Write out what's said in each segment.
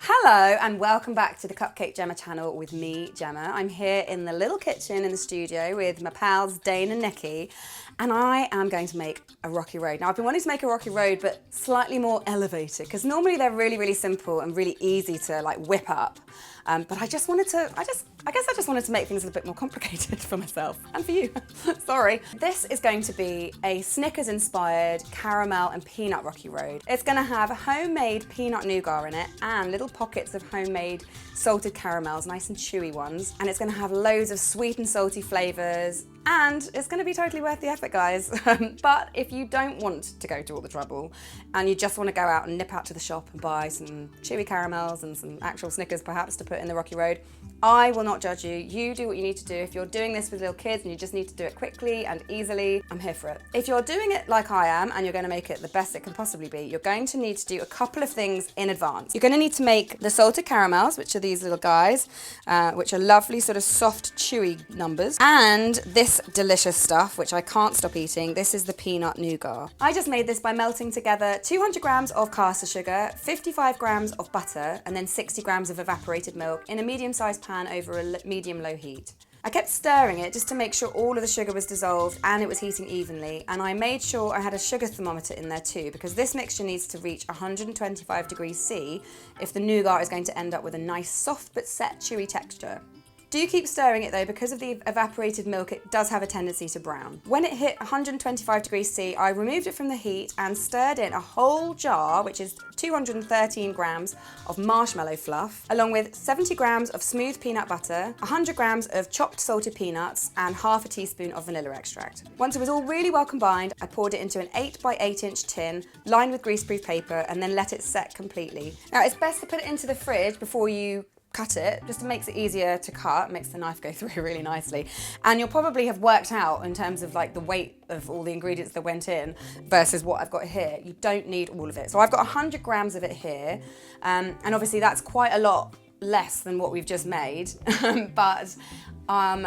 Hello and welcome back to the Cupcake Gemma channel with me, Gemma. I'm here in the little kitchen in the studio with my pals Dane and Nikki, and I am going to make a rocky road. Now I've been wanting to make a rocky road but slightly more elevated because normally they're really simple and really easy to like whip up. But I guess I just wanted to make things a little bit more complicated for myself and for you. Sorry. This is going to be a Snickers inspired caramel and peanut rocky road. It's going to have homemade peanut nougat in it and little pockets of homemade salted caramels, nice and chewy ones. And it's going to have loads of sweet and salty flavours. And it's going to be totally worth the effort, guys. But if you don't want to go to all the trouble and you just want to go out and nip out to the shop and buy some Chewy Caramels and some actual Snickers perhaps to put in the rocky road, I will not judge you. You do what you need to do. If you're doing this with little kids and you just need to do it quickly and easily, I'm here for it. If you're doing it like I am and you're going to make it the best it can possibly be, you're going to need to do a couple of things in advance. You're going to need to make the salted caramels, which are these little guys, which are lovely sort of soft chewy numbers, and this delicious stuff, which I can't stop eating. This is the peanut nougat. I just made this by melting together 200 grams of caster sugar, 55 grams of butter, and then 60 grams of evaporated milk in a medium-sized pan over a medium-low heat. I kept stirring it just to make sure all of the sugar was dissolved and it was heating evenly, and I made sure I had a sugar thermometer in there too, because this mixture needs to reach 125 degrees C if the nougat is going to end up with a nice soft but set chewy texture. Do keep stirring it though, because of the evaporated milk, it does have a tendency to brown. When it hit 125 degrees C, I removed it from the heat and stirred in a whole jar, which is 213 grams of marshmallow fluff, along with 70 grams of smooth peanut butter, 100 grams of chopped salted peanuts, and half a teaspoon of vanilla extract. Once it was all really well combined, I poured it into an 8 by 8 inch tin lined with greaseproof paper and then let it set completely. Now it's best to put it into the fridge before you cut it, just makes it easier to cut, makes the knife go through really nicely. And you'll probably have worked out in terms of like the weight of all the ingredients that went in versus what I've got here. You don't need all of it. So I've got 100 grams of it here, and obviously that's quite a lot less than what we've just made, but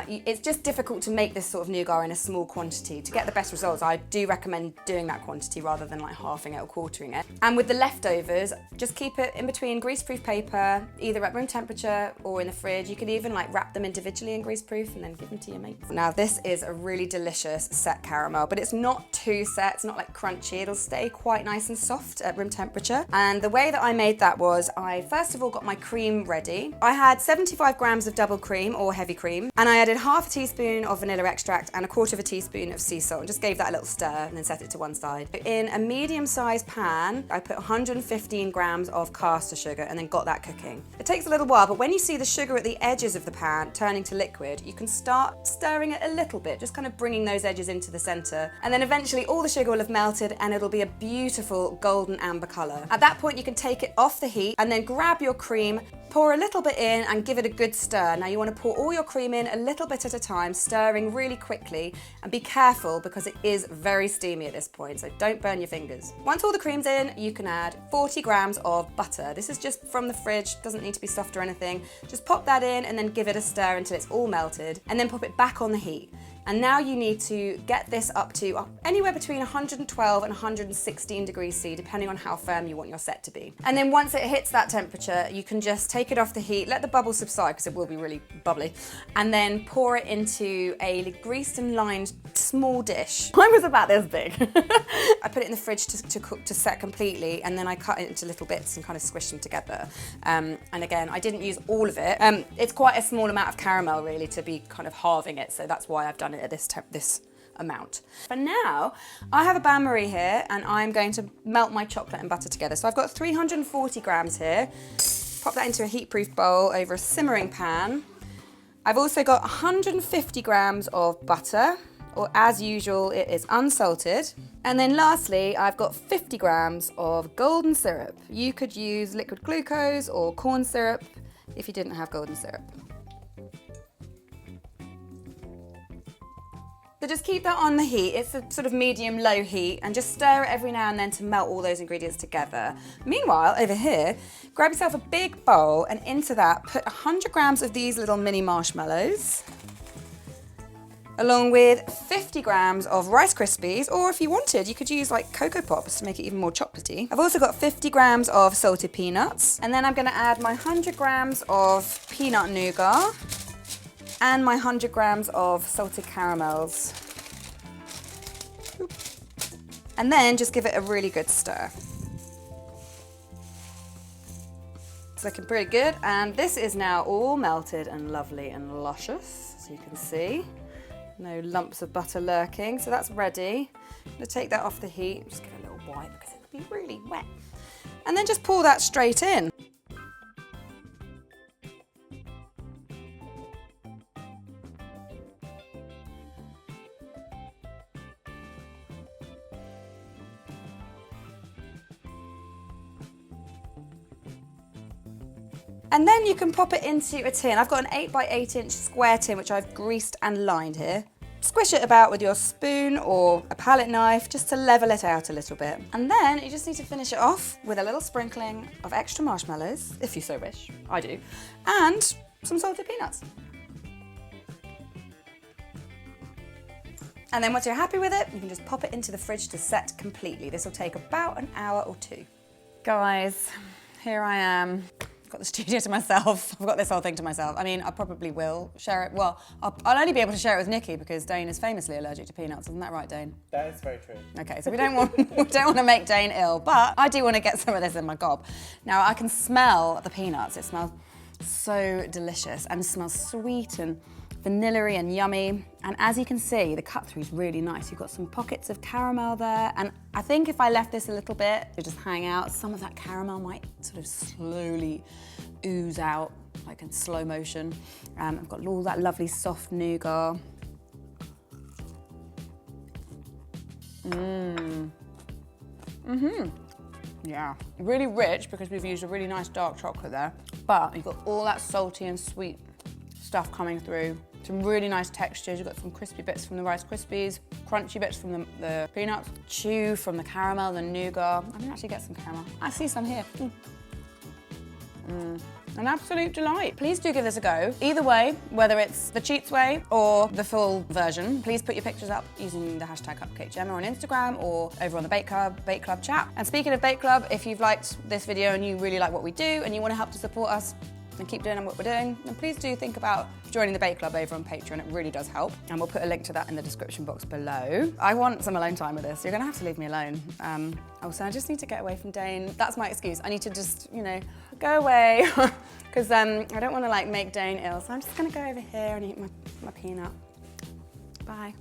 it's just difficult to make this sort of nougat in a small quantity. To get the best results, I do recommend doing that quantity rather than like halving it or quartering it. And with the leftovers, just keep it in between greaseproof paper, either at room temperature or in the fridge. You can even like wrap them individually in greaseproof and then give them to your mates. Now this is a really delicious set caramel, but it's not too set, it's not like crunchy. It'll stay quite nice and soft at room temperature. And the way that I made that was I first of all got my cream ready. I had 75 grams of double cream or heavy cream, and I added half a teaspoon of vanilla extract and a quarter of a teaspoon of sea salt and just gave that a little stir and then set it to one side. In a medium-sized pan, I put 115 grams of caster sugar and then got that cooking. It takes a little while, but when you see the sugar at the edges of the pan turning to liquid, you can start stirring it a little bit, just kind of bringing those edges into the center. And then eventually all the sugar will have melted and it'll be a beautiful golden amber color. At that point, you can take it off the heat and then grab your cream, pour a little bit in and give it a good stir. Now you want to pour all your cream in a little bit at a time, stirring really quickly, and be careful because it is very steamy at this point, so don't burn your fingers. Once all the cream's in, you can add 40 grams of butter. This is just from the fridge, doesn't need to be soft or anything. Just pop that in and then give it a stir until it's all melted, and then pop it back on the heat. And now you need to get this up to anywhere between 112 and 116 degrees C, depending on how firm you want your set to be. And then once it hits that temperature, you can just take it off the heat, let the bubbles subside because it will be really bubbly, and then pour it into a greased and lined small dish. Mine was about this big. I put it in the fridge to cook, to set completely, and then I cut it into little bits and kind of squish them together. And again, I didn't use all of it. It's quite a small amount of caramel really to be kind of halving it, so that's why I've done it at this amount. For now, I have a bain-marie here and I'm going to melt my chocolate and butter together. So I've got 340 grams here. Pop that into a heat-proof bowl over a simmering pan. I've also got 150 grams of butter, or as usual, it is unsalted. And then lastly, I've got 50 grams of golden syrup. You could use liquid glucose or corn syrup if you didn't have golden syrup. So just keep that on the heat. It's a sort of medium-low heat, and just stir it every now and then to melt all those ingredients together. Meanwhile, over here, grab yourself a big bowl, and into that, put 100 grams of these little mini marshmallows. along with 50 grams of Rice Krispies, or if you wanted, you could use like Cocoa Pops to make it even more chocolatey. I've also got 50 grams of salted peanuts, and then I'm gonna add my 100 grams of Peanut Nougat and my 100 grams of salted caramels. And then just give it a really good stir. It's looking pretty good, and this is now all melted and lovely and luscious, as you can see. No lumps of butter lurking, so that's ready. I'm gonna take that off the heat, just give it a little wipe because it would be really wet. And then just pour that straight in. And then you can pop it into a tin. I've got an 8 by 8 inch square tin, which I've greased and lined here. Squish it about with your spoon or a palette knife, just to level it out a little bit. And then you just need to finish it off with a little sprinkling of extra marshmallows, if you so wish, I do, and some salted peanuts. And then once you're happy with it, you can just pop it into the fridge to set completely. This will take about an hour or two. Guys, here I am. I've got the studio to myself. I've got this whole thing to myself. I mean, I probably will share it. Well, I'll only be able to share it with Nikki because Dane is famously allergic to peanuts. Isn't that right, Dane? That is very true. Okay, so we don't want to make Dane ill, but I do want to get some of this in my gob. Now, I can smell the peanuts. It smells so delicious and it smells sweet and vanilla-y and yummy. And as you can see, the cut through is really nice. You've got some pockets of caramel there. And I think if I left this a little bit to just hang out, some of that caramel might sort of slowly ooze out, like in slow motion. I've got all that lovely soft nougat. Yeah, really rich because we've used a really nice dark chocolate there. But you've got all that salty and sweet stuff coming through. Some really nice textures. You've got some crispy bits from the Rice Krispies, crunchy bits from the peanuts, chew from the caramel, the nougat. I didn't actually get some caramel. I see some here. An absolute delight. Please do give this a go. Either way, whether it's the cheats way or the full version, please put your pictures up using the hashtag CupcakeGemma on Instagram or over on the Bake Club chat. And speaking of Bake Club, if you've liked this video and you really like what we do and you want to help to support us and keep doing what we're doing, then please do think about joining the Bake Club over on Patreon. It really does help. And we'll put a link to that in the description box below. I want some alone time with this. You're gonna have to leave me alone. Also, I just need to get away from Dane. That's my excuse. I need to just, you know, go away. Because I don't want to like make Dane ill. So I'm just gonna go over here and eat my peanut. Bye.